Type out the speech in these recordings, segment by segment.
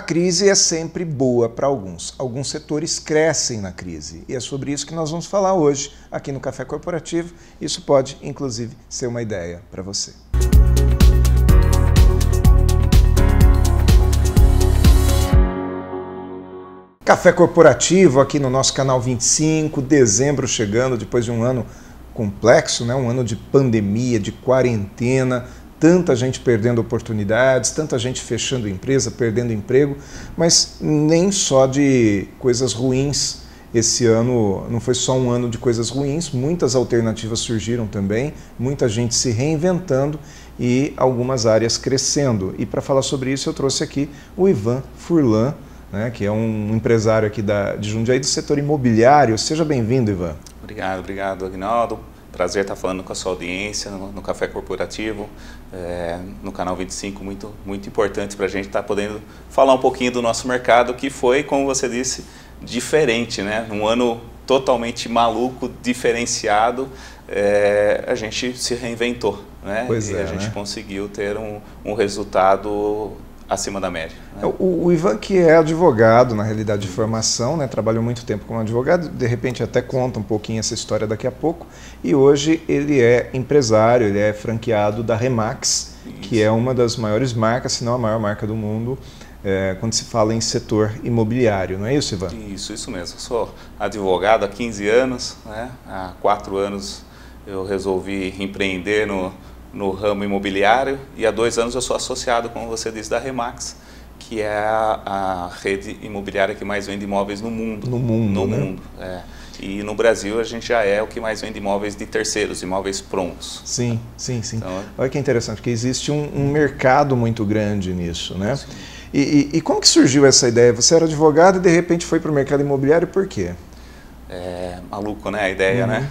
crise é sempre boa para alguns. Alguns setores crescem na crise e é sobre isso que nós vamos falar hoje aqui no Café Corporativo. Isso pode, inclusive, ser uma ideia para você. Café Corporativo aqui no nosso canal 25, dezembro chegando, depois de um ano complexo, né? Um ano de pandemia, de quarentena, tanta gente perdendo oportunidades, tanta gente fechando empresa, perdendo emprego, mas nem só de coisas ruins. Esse ano não foi só um ano de coisas ruins, muitas alternativas surgiram também, muita gente se reinventando e algumas áreas crescendo. E para falar sobre isso eu trouxe aqui o Ivan Furlan, né, que é um empresário aqui de Jundiaí do setor imobiliário. Seja bem-vindo, Ivan. Obrigado, Aguinaldo. Prazer estar falando com a sua audiência no Café Corporativo, no Canal 25, muito importante para a gente estar podendo falar um pouquinho do nosso mercado, que foi, como você disse, diferente, né? Um ano totalmente maluco, diferenciado, a gente se reinventou, né? Pois e é, a gente né? conseguiu ter um resultado acima da média. Né? O Ivan, que é advogado, na realidade, de formação, né, trabalhou muito tempo como advogado, de repente até conta um pouquinho essa história daqui a pouco, e hoje ele é empresário, ele é franqueado da Remax, que é uma das maiores marcas, se não a maior marca do mundo, quando se fala em setor imobiliário, não é isso, Ivan? Isso mesmo. Eu sou advogado há 15 anos, né? Há 4 anos eu resolvi empreender no ramo imobiliário e há 2 anos eu sou associado, como você disse, da Remax, que é a rede imobiliária que mais vende imóveis no mundo. No mundo, né? mundo. E no Brasil a gente já é o que mais vende imóveis de terceiros, imóveis prontos. Sim. Então, olha que interessante, porque existe um mercado muito grande nisso, né? E como que surgiu essa ideia? Você era advogado e de repente foi para o mercado imobiliário, por quê? É maluco, né, a ideia, né?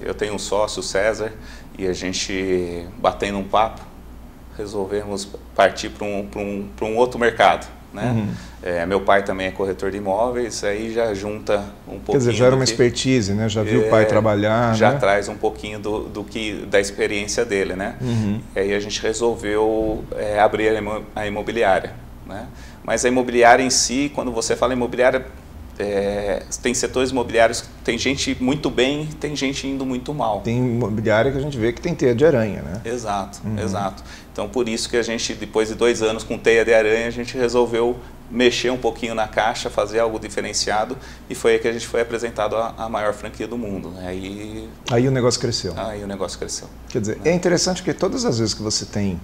Eu tenho um sócio, o César, e a gente, batendo um papo, resolvemos partir para um outro mercado, né? Meu pai também é corretor de imóveis, aí já junta um pouquinho. Quer dizer, já era uma expertise, né? Já viu o pai trabalhar, já né? traz um pouquinho da experiência dele, né? E aí a gente resolveu abrir a imobiliária, né? Mas a imobiliária em si, quando você fala imobiliária, tem setores imobiliários que tem gente muito bem, tem gente indo muito mal. Tem imobiliária que a gente vê que tem teia de aranha, né? Exato. Então por isso que a gente, depois de 2 anos com teia de aranha, a gente resolveu mexer um pouquinho na caixa, fazer algo diferenciado, e foi aí que a gente foi apresentado a maior franquia do mundo. Aí o negócio cresceu. Aí o negócio cresceu. Quer dizer, é interessante que todas as vezes que você tem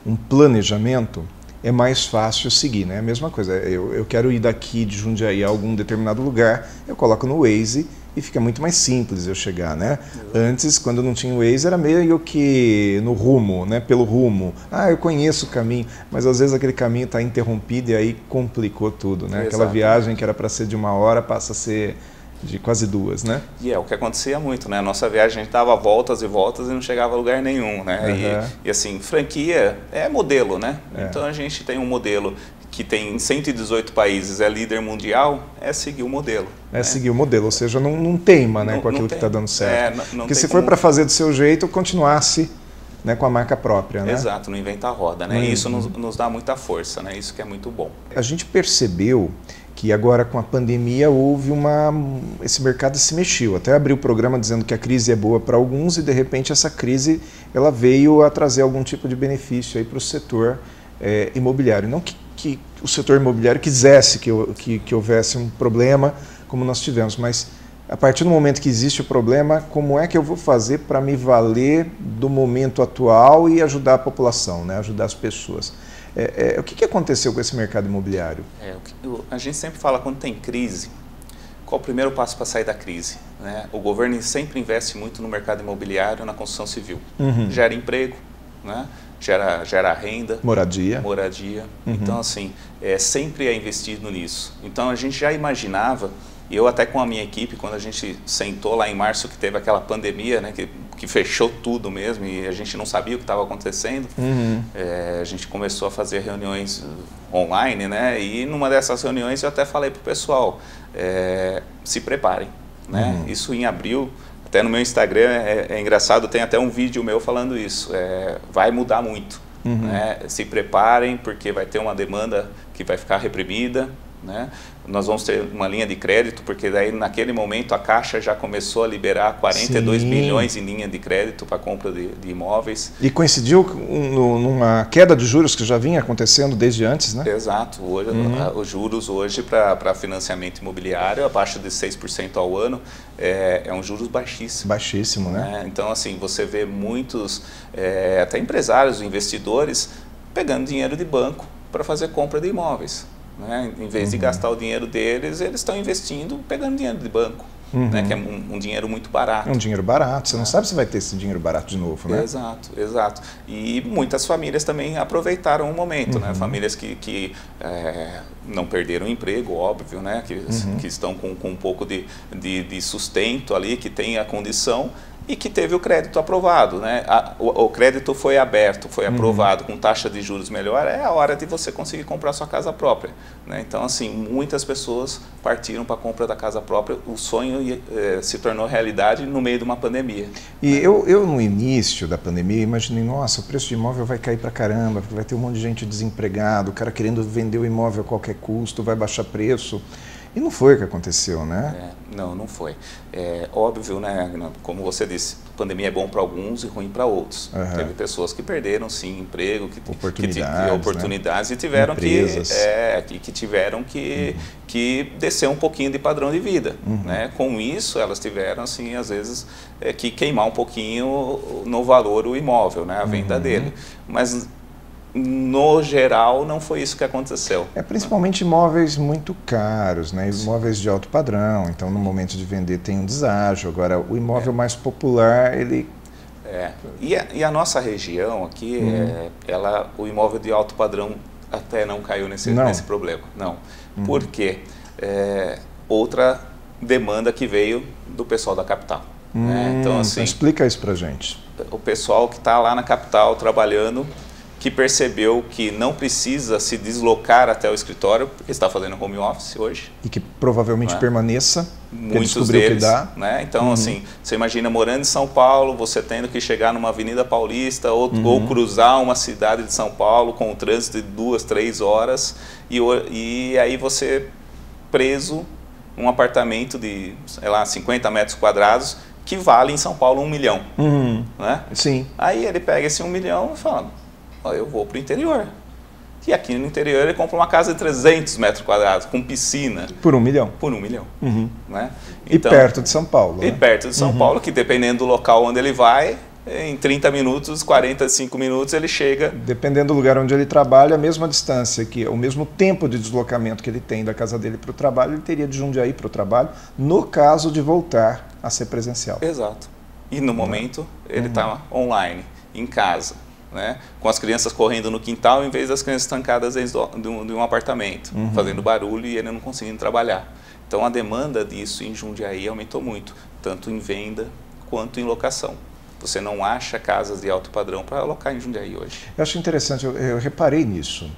um planejamento, é mais fácil seguir, né? A mesma coisa, eu quero ir daqui de Jundiaí a algum determinado lugar, eu coloco no Waze e fica muito mais simples eu chegar, né? Antes, quando não tinha o Waze, era meio que no rumo, né? Pelo rumo. Eu conheço o caminho, mas às vezes aquele caminho está interrompido e aí complicou tudo, né? Aquela viagem que era para ser de 1 hora passa a ser de quase 2, né? E é o que acontecia muito, né? A nossa viagem, a gente dava voltas e voltas e não chegava a lugar nenhum, né? E assim, franquia é modelo, né? Então a gente tem um modelo que tem em 118 países, é líder mundial, é seguir o modelo. Seguir o modelo, ou seja, não teima, né, com aquilo que está dando certo. Porque se for para fazer do seu jeito, continuasse, né, com a marca própria, né? Exato, não inventa a roda, né? E isso nos dá muita força, né? Isso que é muito bom. A gente percebeu que agora com a pandemia houve esse mercado se mexeu. Até abri o programa dizendo que a crise é boa para alguns e de repente essa crise ela veio a trazer algum tipo de benefício aí para o setor imobiliário. Não que o setor imobiliário quisesse que houvesse um problema como nós tivemos, mas a partir do momento que existe o problema, como é que eu vou fazer para me valer do momento atual e ajudar a população, né? Ajudar as pessoas? O que aconteceu com esse mercado imobiliário? A gente sempre fala, quando tem crise, qual o primeiro passo para sair da crise, né? O governo sempre investe muito no mercado imobiliário, na construção civil. Gera emprego, né? Gera renda, moradia. Então, assim, sempre é investido nisso. Então, a gente já imaginava, e eu até com a minha equipe, quando a gente sentou lá em março, que teve aquela pandemia, né, que fechou tudo mesmo, e a gente não sabia o que estava acontecendo, a gente começou a fazer reuniões online, né, e numa dessas reuniões eu até falei para o pessoal, se preparem, né, isso em abril. Até no meu Instagram é engraçado, tem até um vídeo meu falando isso. Vai mudar muito. Né? Se preparem, porque vai ter uma demanda que vai ficar reprimida, né? Nós vamos ter uma linha de crédito, porque daí naquele momento a Caixa já começou a liberar 42 bilhões em linha de crédito para compra de imóveis. E coincidiu numa queda de juros que já vinha acontecendo desde antes, né? Exato. Hoje, os juros hoje para financiamento imobiliário, abaixo de 6% ao ano, é um juros baixíssimo. Baixíssimo, né? Então, assim, você vê muitos, até empresários, investidores, pegando dinheiro de banco para fazer compra de imóveis. Né? Em vez de gastar o dinheiro deles, eles estão investindo, pegando dinheiro de banco, né? Que é um dinheiro muito barato. É um dinheiro barato, você não sabe se vai ter esse dinheiro barato de novo, né? Exato, exato. E muitas famílias também aproveitaram o momento, né? Famílias que não perderam o emprego, óbvio, né? Que estão com um pouco de sustento ali, que tem a condição e que teve o crédito aprovado, né? O crédito foi aberto, foi aprovado com taxa de juros melhor, é a hora de você conseguir comprar sua casa própria, né? Então, assim, muitas pessoas partiram para a compra da casa própria, o sonho se tornou realidade no meio de uma pandemia. E eu no início da pandemia, imaginei, nossa, o preço de imóvel vai cair para caramba, porque vai ter um monte de gente desempregado, o cara querendo vender o imóvel a qualquer custo, vai baixar preço. E não foi o que aconteceu, né? Não foi. É óbvio, né? Como você disse, a pandemia é bom para alguns e ruim para outros. Teve pessoas que perderam, sim, emprego, oportunidades, né? E tiveram que tiveram que descer um pouquinho de padrão de vida, né? Com isso, elas tiveram, assim, às vezes, que queimar um pouquinho no valor o imóvel, né? A venda dele. Mas no geral, não foi isso que aconteceu. Principalmente imóveis muito caros, né? Imóveis de alto padrão, então no momento de vender tem um deságio. Agora, o imóvel mais popular, ele... E a nossa região aqui, o imóvel de alto padrão até não caiu nesse problema. Não. Por quê? Outra demanda que veio do pessoal da capital. Então, assim, explica isso pra gente. O pessoal que está lá na capital trabalhando, que percebeu que não precisa se deslocar até o escritório, porque está fazendo home office hoje. E que provavelmente permaneça, muitos deles, né? Então, assim, você imagina morando em São Paulo, você tendo que chegar numa avenida paulista ou cruzar uma cidade de São Paulo com um trânsito de 2, 3 horas e aí você preso num apartamento de, sei lá, 50 metros quadrados que vale em São Paulo 1 milhão. Né? Sim. Aí ele pega esse 1 milhão e fala... eu vou para o interior. E aqui no interior ele compra uma casa de 300 metros quadrados, com piscina. Por 1 milhão. Por 1 milhão. Né? Então, e perto de São Paulo. E perto de São Paulo, que dependendo do local onde ele vai, em 30 minutos, 45 minutos ele chega. Dependendo do lugar onde ele trabalha, a mesma distância, o mesmo tempo de deslocamento que ele tem da casa dele para o trabalho, ele teria de Jundiaí para o trabalho, no caso de voltar a ser presencial. Exato. E no momento ele está online, em casa. Né? Com as crianças correndo no quintal em vez das crianças trancadas dentro de um apartamento, fazendo barulho e ele não conseguindo trabalhar. Então a demanda disso em Jundiaí aumentou muito, tanto em venda quanto em locação. Você não acha casas de alto padrão para alocar em Jundiaí hoje. Eu acho interessante, eu reparei nisso,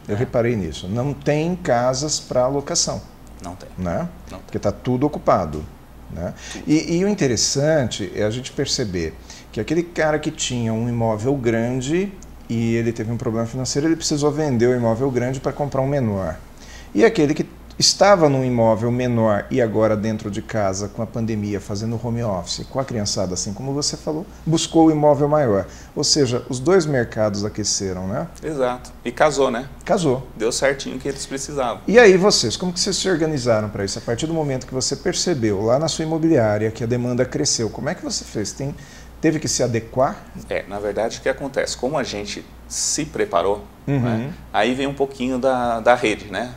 não tem casas para locação. Não tem. Né? Não tem. Porque está tudo ocupado. Né? E o interessante é a gente perceber que aquele cara que tinha um imóvel grande e ele teve um problema financeiro, ele precisou vender o imóvel grande para comprar um menor. E aquele que estava num imóvel menor e agora dentro de casa com a pandemia, fazendo home office, com a criançada, assim como você falou, buscou o imóvel maior. Ou seja, os dois mercados aqueceram, né? Exato. E casou, né? Casou. Deu certinho o que eles precisavam. E aí vocês, como que vocês se organizaram para isso? A partir do momento que você percebeu lá na sua imobiliária que a demanda cresceu, como é que você fez? Teve que se adequar? Na verdade, o que acontece? Como a gente se preparou, né? Aí vem um pouquinho da rede, né?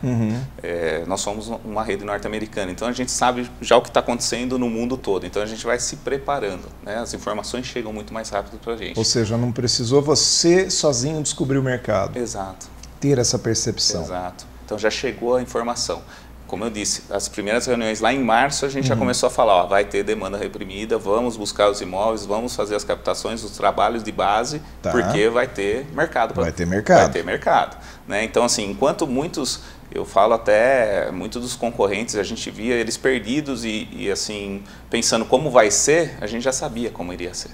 Nós somos uma rede norte-americana, então a gente sabe já o que está acontecendo no mundo todo, então a gente vai se preparando, né? As informações chegam muito mais rápido para a gente. Ou seja, não precisou você sozinho descobrir o mercado. Exato. Ter essa percepção. Exato. Então já chegou a informação. Como eu disse, as primeiras reuniões lá em março a gente já começou a falar, vai ter demanda reprimida, vamos buscar os imóveis, vamos fazer as captações, os trabalhos de base, porque vai ter mercado. Vai ter mercado. Vai ter mercado. Né? Então, assim, enquanto muitos, eu falo até, muitos dos concorrentes, a gente via eles perdidos e assim, pensando como vai ser, a gente já sabia como iria ser.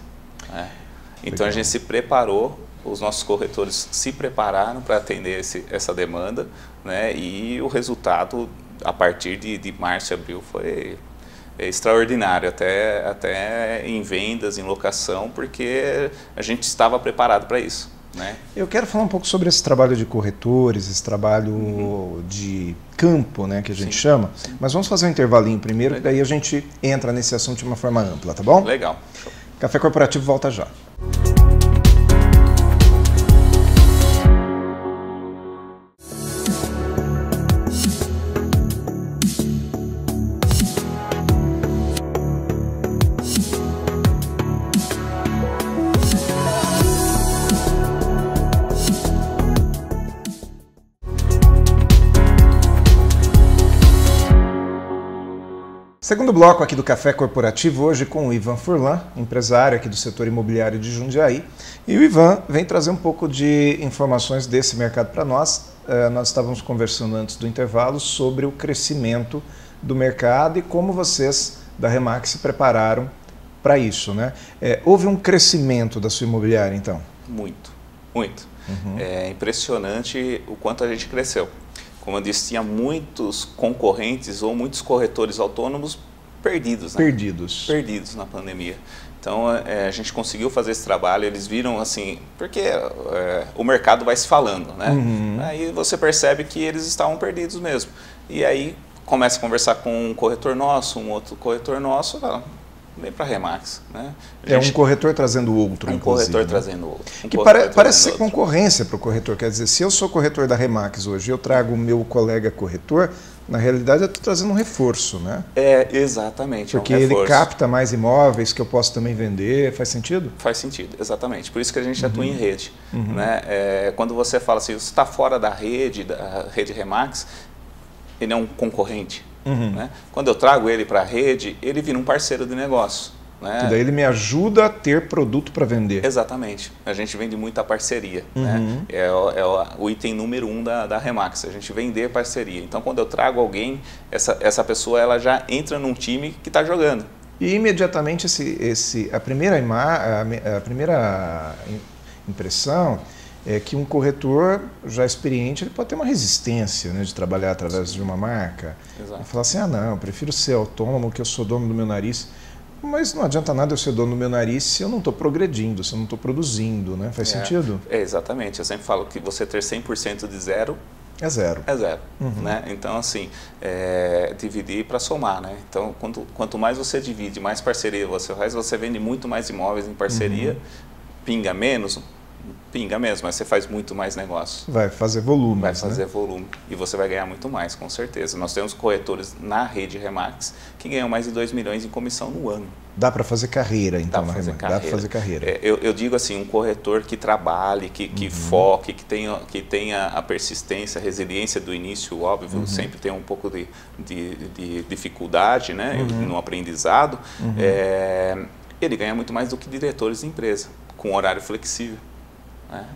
Né? Então a gente se preparou os nossos corretores se prepararam para atender essa demanda, né? E o resultado, a partir de março e abril, foi extraordinário, até em vendas, em locação, porque a gente estava preparado para isso, né? Eu quero falar um pouco sobre esse trabalho de corretores, esse trabalho de campo, né, que a gente chama, mas vamos fazer um intervalinho primeiro, daí a gente entra nesse assunto de uma forma ampla, tá bom? Legal. Show. Café Corporativo volta já. Segundo bloco aqui do Café Corporativo, hoje com o Ivan Furlan, empresário aqui do setor imobiliário de Jundiaí. E o Ivan vem trazer um pouco de informações desse mercado para nós. Nós estávamos conversando antes do intervalo sobre o crescimento do mercado e como vocês da Remax se prepararam para isso, né? Houve um crescimento da sua imobiliária, então? Muito, muito. É impressionante o quanto a gente cresceu. Como eu disse, tinha muitos concorrentes ou muitos corretores autônomos perdidos, né? Perdidos na pandemia. Então, a gente conseguiu fazer esse trabalho, eles viram assim, porque o mercado vai se falando, né? Aí você percebe que eles estavam perdidos mesmo. E aí começa a conversar com um corretor nosso, um outro corretor nosso, fala, vem para a Remax, né? Um corretor trazendo outro, inclusive. Corretor trazendo outro. Que parece ser concorrência para o corretor. Quer dizer, se eu sou corretor da Remax hoje e eu trago o meu colega corretor, na realidade eu estou trazendo um reforço, né? Exatamente. Porque ele capta mais imóveis que eu posso também vender. Faz sentido? Faz sentido, exatamente. Por isso que a gente atua em rede. Né? Quando você fala assim, você está fora da rede Remax, ele é um concorrente. Né? Quando eu trago ele para a rede, ele vira um parceiro de negócio. Né? E daí ele me ajuda a ter produto para vender. Exatamente. A gente vende muita parceria. Né? É o item número 1 da Remax, a gente vender parceria. Então, quando eu trago alguém, essa pessoa ela já entra num time que está jogando. E imediatamente a primeira impressão é que um corretor já experiente ele pode ter uma resistência, né, de trabalhar através de uma marca. Exato. E falar assim, não, eu prefiro ser autônomo, que eu sou dono do meu nariz. Mas não adianta nada eu ser dono do meu nariz se eu não estou progredindo, se eu não estou produzindo, né? Faz sentido? Exatamente. Eu sempre falo que você ter 100% de zero é zero. É zero. Né? Então, assim, dividir para somar. Né? Então, quanto mais você divide, mais parceria você faz, você vende muito mais imóveis em parceria, pinga menos, mas você faz muito mais negócio. Vai fazer volume. Vai fazer volume. E você vai ganhar muito mais, com certeza. Nós temos corretores na rede Remax que ganham mais de 2 milhões em comissão no ano. Dá para fazer carreira, então, na Remax? Dá para fazer carreira. Eu digo assim, um corretor que trabalhe, que foque, que tenha a persistência, a resiliência do início, óbvio, sempre tem um pouco de dificuldade, né, no aprendizado, ele ganha muito mais do que diretores de empresa, com horário flexível.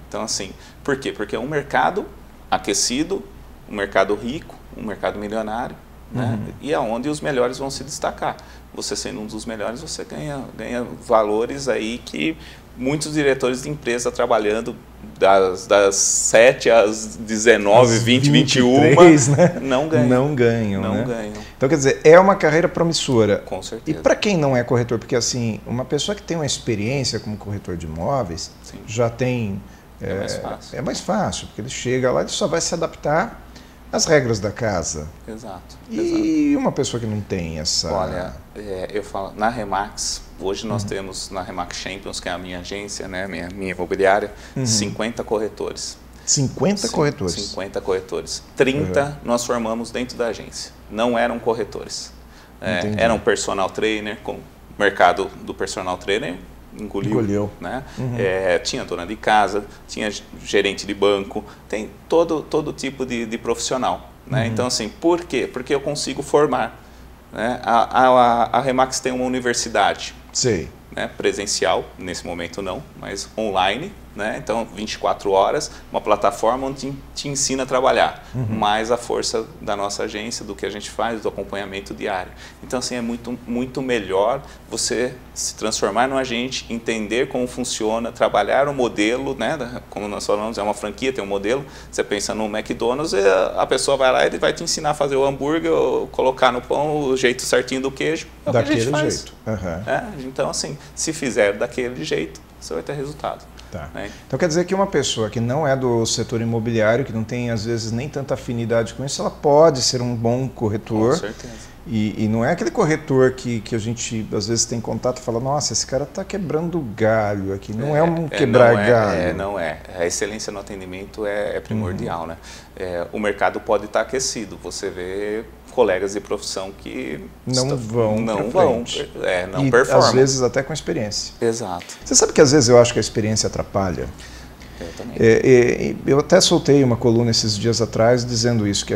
Então, assim, por quê? Porque é um mercado aquecido, um mercado rico, um mercado milionário, né? E é onde os melhores vão se destacar. Você sendo um dos melhores, você ganha valores aí que muitos diretores de empresa trabalhando das 7 às 19, 20, 23, 21, né? Não ganham. Não ganham. Então, quer dizer, é uma carreira promissora. Com certeza. E para quem não é corretor, porque assim, uma pessoa que tem uma experiência como corretor de imóveis, sim, já tem... mais fácil. É mais fácil, porque ele chega lá e só vai se adaptar às regras da casa. Exato. E uma pessoa que não tem essa... Olha, eu falo, na Remax, hoje nós temos na Remax Champions, que é a minha agência, né, minha imobiliária, 50 corretores. 50 corretores? 50 corretores. 30 nós formamos dentro da agência. Não eram corretores. Eram personal trainer, com o mercado do personal trainer engoliu. Né? Tinha dona de casa, tinha gerente de banco, tem todo tipo de profissional. Né? Então, assim, por quê? Porque eu consigo formar. Né? A Remax tem uma universidade. Sei. Né? Presencial, nesse momento não, mas online, né? Então, 24 horas, uma plataforma onde te ensina a trabalhar, mais a força da nossa agência, do que a gente faz, do acompanhamento diário. Então, assim, é muito melhor você se transformar num agente, entender como funciona, trabalhar o modelo, né? Como nós falamos, é uma franquia, tem um modelo. Você pensa no McDonald's, a pessoa vai lá e ele vai te ensinar a fazer o hambúrguer, colocar no pão o jeito certinho do queijo. É o que a gente faz. Jeito. Uhum. Então, assim, se fizer daquele jeito, você vai ter resultado. Tá. Então quer dizer que uma pessoa que não é do setor imobiliário, que não tem às vezes nem tanta afinidade com isso, ela pode ser um bom corretor. Com certeza. E não é aquele corretor que a gente às vezes tem contato e fala, nossa, esse cara está quebrando galho aqui. Não é um quebrar galho. Não é. A excelência no atendimento é primordial, né? O mercado pode estar aquecido. Você vê colegas de profissão que não não e performam. Às vezes até com experiência. Exato. Você sabe que às vezes eu acho que a experiência atrapalha? Eu também. Eu até soltei uma coluna esses dias atrás dizendo isso, que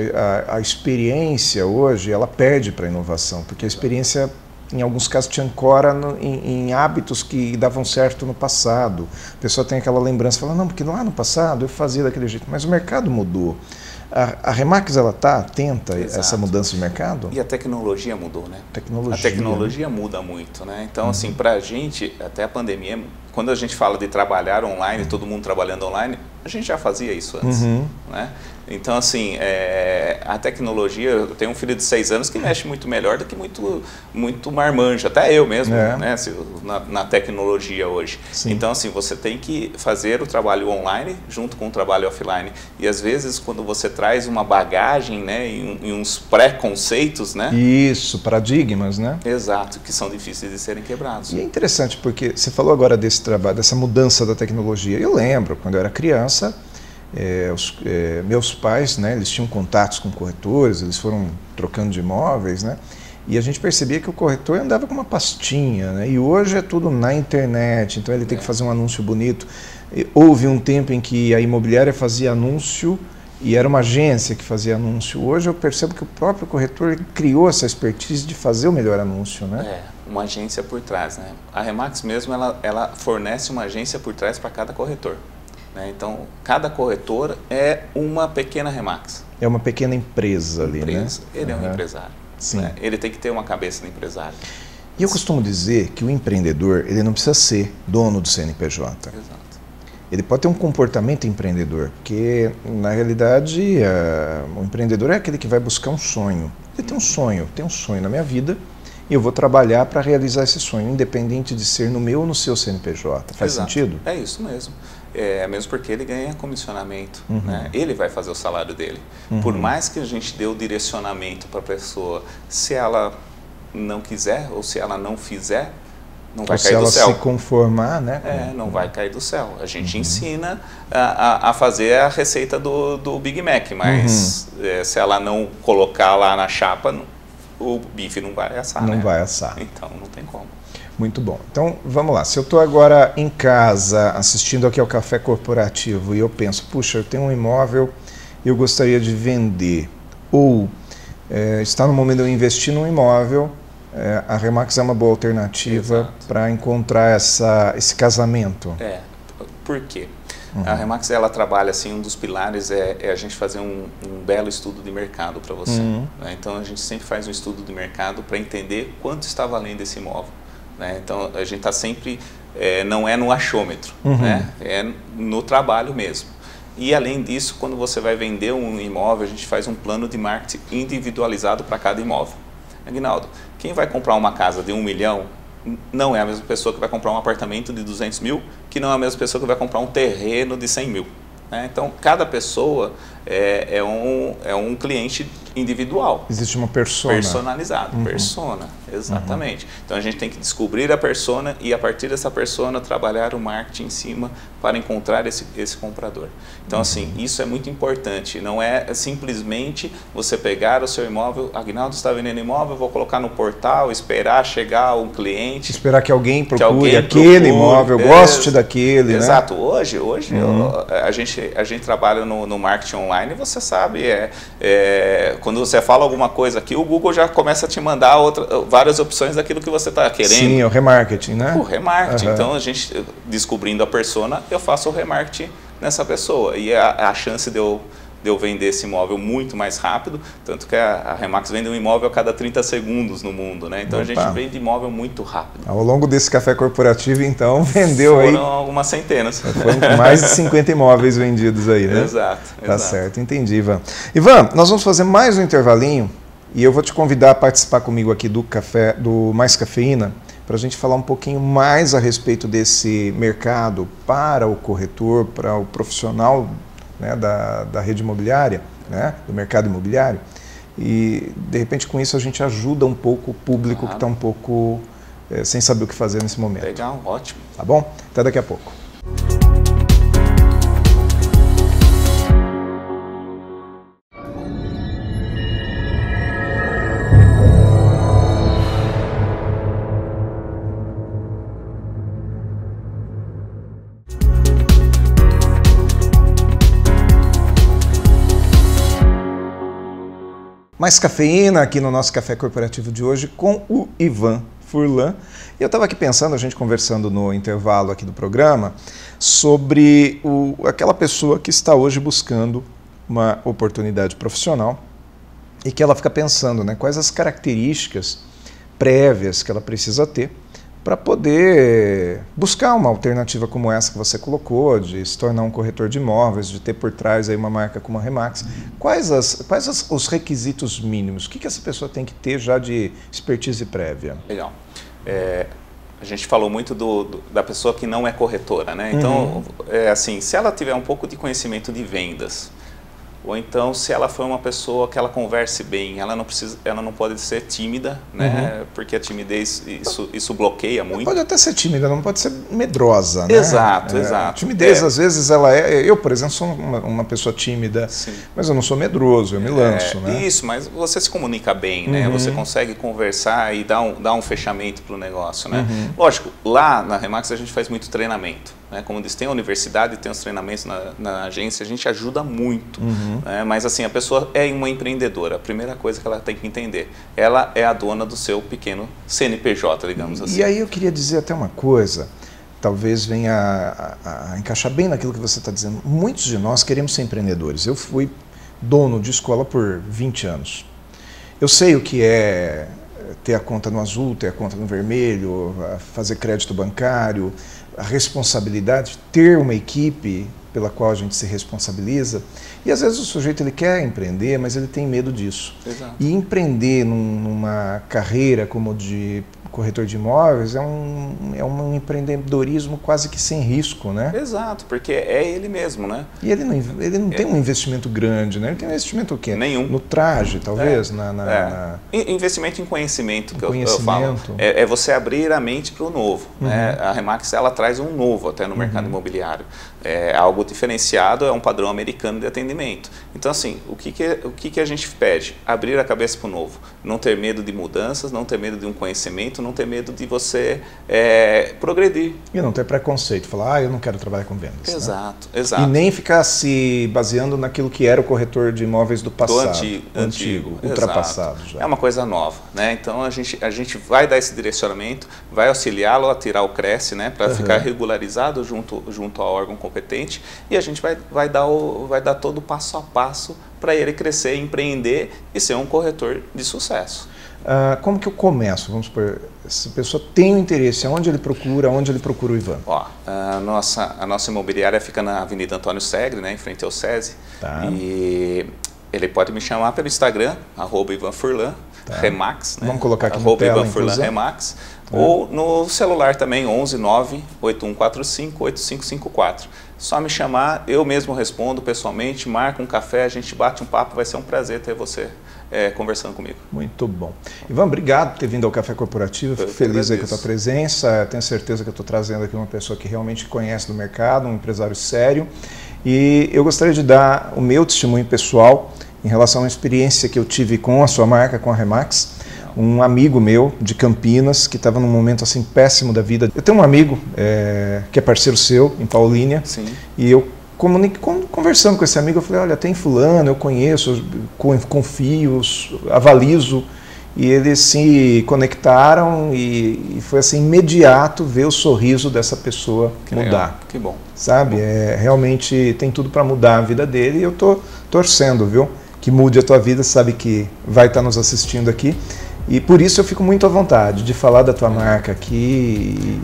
a experiência hoje ela perde para a inovação, porque a experiência em alguns casos te ancora em hábitos que davam certo no passado. A pessoa tem aquela lembrança, fala, não, porque lá no passado eu fazia daquele jeito, mas o mercado mudou. A Remax ela está atenta a essa mudança de mercado? E a tecnologia mudou, né? A tecnologia muda muito, né? Então, assim, para a gente, até a pandemia, quando a gente fala de trabalhar online, todo mundo trabalhando online, a gente já fazia isso antes, né? Então, assim, a tecnologia, eu tenho um filho de 6 anos que mexe muito melhor do que muito marmanjo, até eu mesmo, né, na tecnologia hoje. Sim. Então, assim, você tem que fazer o trabalho online junto com o trabalho offline. E, às vezes, quando você traz uma bagagem, né, e uns pré-conceitos, né? Isso, paradigmas, né? Exato, que são difíceis de serem quebrados. E é interessante, porque você falou agora desse trabalho, dessa mudança da tecnologia. Eu lembro, quando eu era criança, meus pais, né, eles tinham contatos com corretores, eles foram trocando de imóveis, né, e a gente percebia que o corretor andava com uma pastinha, né, e hoje é tudo na internet, então ele tem que fazer um anúncio bonito. Houve um tempo em que a imobiliária fazia anúncio e era uma agência que fazia anúncio. Hoje eu percebo que o próprio corretor criou essa expertise de fazer o melhor anúncio, né? Uma agência por trás, né? A Remax mesmo, ela fornece uma agência por trás para cada corretor. Então, cada corretor é uma pequena Remax. É uma pequena empresa ali, né? Ele é um empresário. Sim. Né? Ele tem que ter uma cabeça de empresário. E eu costumo dizer que o empreendedor, ele não precisa ser dono do CNPJ. Exato. Ele pode ter um comportamento empreendedor, porque, na realidade, o empreendedor é aquele que vai buscar um sonho. Ele tem um sonho na minha vida, e eu vou trabalhar para realizar esse sonho, independente de ser no meu ou no seu CNPJ. Faz sentido? É isso mesmo. Mesmo porque ele ganha comissionamento, né? Ele vai fazer o salário dele. Por mais que a gente dê o direcionamento para a pessoa, se ela não quiser ou se ela não fizer, não vai cair do céu. Se ela se conformar, né? Não vai cair do céu. A gente ensina a fazer a receita do Big Mac, mas se ela não colocar lá na chapa, o bife não vai assar. Não vai assar. Então não tem como. Muito bom. Então, vamos lá. Se eu estou agora em casa, assistindo aqui ao Café Corporativo, e eu penso, puxa, eu tenho um imóvel e eu gostaria de vender, ou está no momento de eu investir num imóvel, a Remax é uma boa alternativa para encontrar esse casamento. Por quê? A Remax, ela trabalha, assim, um dos pilares é a gente fazer um belo estudo de mercado para você. Né? Então, a gente sempre faz um estudo de mercado para entender quanto está valendo esse imóvel. Então, a gente está sempre, não é no achômetro, né? É no trabalho mesmo. E, além disso, quando você vai vender um imóvel, a gente faz um plano de marketing individualizado para cada imóvel. Aguinaldo, quem vai comprar uma casa de 1 milhão não é a mesma pessoa que vai comprar um apartamento de 200 mil, que não é a mesma pessoa que vai comprar um terreno de 100 mil. Então, cada pessoa é um cliente individual. Existe uma persona. Personalizado, persona, exatamente. Então, a gente tem que descobrir a persona e, a partir dessa persona, trabalhar o marketing em cima para encontrar esse comprador. Então, assim, isso é muito importante. Não é simplesmente você pegar o seu imóvel, Aguinaldo está vendendo imóvel, vou colocar no portal, esperar chegar um cliente. Esperar que alguém procure aquele imóvel, goste daquele, exato. Né? Hoje a gente trabalha no marketing online, você sabe, Quando você fala alguma coisa aqui, o Google já começa a te mandar várias opções daquilo que você está querendo. Sim, o remarketing, né? O remarketing. Então, a gente, descobrindo a persona, eu faço o remarketing nessa pessoa. E a chance de eu vender esse imóvel muito mais rápido, tanto que a Remax vende um imóvel a cada 30 segundos no mundo, né? Então a gente vende imóvel muito rápido. Ao longo desse café corporativo, então, vendeu Foram aí... algumas centenas. Foram mais de 50 imóveis vendidos aí, né? Exato. Tá certo, entendi, Ivan. Ivan, nós vamos fazer mais um intervalinho e eu vou te convidar a participar comigo aqui do Mais Cafeína, para a gente falar um pouquinho mais a respeito desse mercado para o corretor, para o profissional, né, da rede imobiliária, né, do mercado imobiliário, e de repente com isso a gente ajuda um pouco o público que está um pouco sem saber o que fazer nesse momento. Legal, ótimo. Tá bom? Até daqui a pouco. Mais cafeína aqui no nosso café corporativo de hoje com o Ivan Furlan. E eu estava aqui pensando, a gente conversando no intervalo aqui do programa, sobre aquela pessoa que está hoje buscando uma oportunidade profissional e que ela fica pensando, né, quais as características prévias que ela precisa ter para poder buscar uma alternativa como essa que você colocou, de se tornar um corretor de imóveis, de ter por trás aí uma marca como a Remax. Quais os requisitos mínimos? O que essa pessoa tem que ter já de expertise prévia? Legal. A gente falou muito da pessoa que não é corretora, né? Então, assim, se ela tiver um pouco de conhecimento de vendas, ou então se ela for uma pessoa que ela converse bem, ela não pode ser tímida, né? Porque a timidez, isso bloqueia muito. Pode até ser tímida, não pode ser medrosa, né? Exato, exato. A timidez, às vezes, ela é... Eu, por exemplo, sou uma pessoa tímida, sim, mas eu não sou medroso, eu me lanço, né? Isso, mas você se comunica bem, né? Você consegue conversar e dar um fechamento para o negócio, né? Lógico, lá na Remax a gente faz muito treinamento, né? Como diz, tem a universidade, tem os treinamentos na agência, a gente ajuda muito. Né? Mas assim, a pessoa é uma empreendedora, a primeira coisa que ela tem que entender, ela é a dona do seu pequeno CNPJ, digamos assim. E aí eu queria dizer até uma coisa, talvez venha a encaixar bem naquilo que você está dizendo. Muitos de nós queremos ser empreendedores. Eu fui dono de escola por 20 anos. Eu sei o que é ter a conta no azul, ter a conta no vermelho, fazer crédito bancário, a responsabilidade, ter uma equipe pela qual a gente se responsabiliza. E às vezes o sujeito ele quer empreender, mas ele tem medo disso. Exato. E empreender numa carreira como de corretor de imóveis é um empreendedorismo quase que sem risco, né? Exato, porque é ele mesmo, né? E ele não tem um investimento grande, né? Ele tem um investimento o quê? Nenhum. No traje, talvez? Investimento em conhecimento, que eu falo. É você abrir a mente para o novo. Né? A Remax, ela traz um novo até no mercado imobiliário. É algo diferenciado, é um padrão americano de atendimento. Então, assim, o que a gente pede? Abrir a cabeça para o novo. Não ter medo de mudanças, não ter medo de um conhecimento, não ter medo de você progredir. E não ter preconceito, falar, eu não quero trabalhar com vendas. Exato, né? exato. E nem ficar se baseando naquilo que era o corretor de imóveis do passado. Do antigo, ultrapassado já. É uma coisa nova, né? Então a gente vai dar esse direcionamento, vai auxiliá-lo a tirar o CRESSE, né? Para ficar regularizado junto ao órgão competente, e a gente vai dar todo o passo a passo para ele crescer, empreender e ser um corretor de sucesso. Como que eu começo? Vamos supor, se a pessoa tem um interesse, onde ele procura o Ivan? Ó, a nossa imobiliária fica na Avenida Antônio Segre, né, em frente ao SESI. Tá. E ele pode me chamar pelo Instagram, @IvanFurlan, tá. Remax, né? Vamos colocar aqui na tela, @IvanFurlan Remax. Ou no celular também, 11 9 8145 8554. Só me chamar, eu mesmo respondo pessoalmente, marca um café, a gente bate um papo, vai ser um prazer ter você conversando comigo. Muito bom. Ivan, obrigado por ter vindo ao Café Corporativo, fico feliz aí com a tua presença, tenho certeza que eu estou trazendo aqui uma pessoa que realmente conhece do mercado, um empresário sério, e eu gostaria de dar o meu testemunho pessoal em relação à experiência que eu tive com a sua marca, com a Remax. Um amigo meu de Campinas, que estava num momento assim péssimo da vida. Eu tenho um amigo que é parceiro seu, em Paulínia. Sim. E eu conversando com esse amigo, eu falei, olha, tem fulano, eu conheço, confio, avalizo. E eles se conectaram e foi assim imediato ver o sorriso dessa pessoa mudar. Legal. Que bom. Sabe? Que bom. Realmente tem tudo para mudar a vida dele e eu tô torcendo, viu? Que mude a tua vida, sabe que vai estar nos assistindo aqui. E por isso eu fico muito à vontade de falar da tua marca aqui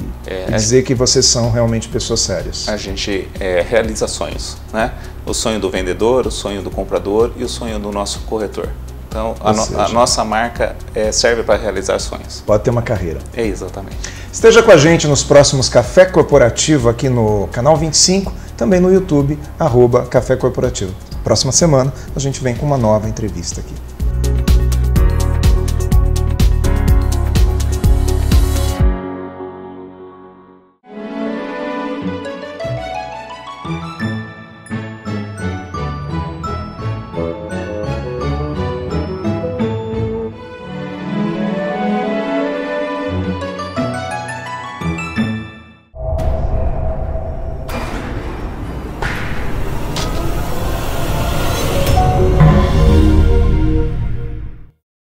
e dizer que vocês são realmente pessoas sérias. A gente realiza sonhos, né? O sonho do vendedor, o sonho do comprador e o sonho do nosso corretor. Então, a nossa marca serve para realizar sonhos. Pode ter uma carreira. Exatamente. Esteja com a gente nos próximos Café Corporativo aqui no canal 25, também no YouTube, @Café Corporativo. Próxima semana a gente vem com uma nova entrevista aqui.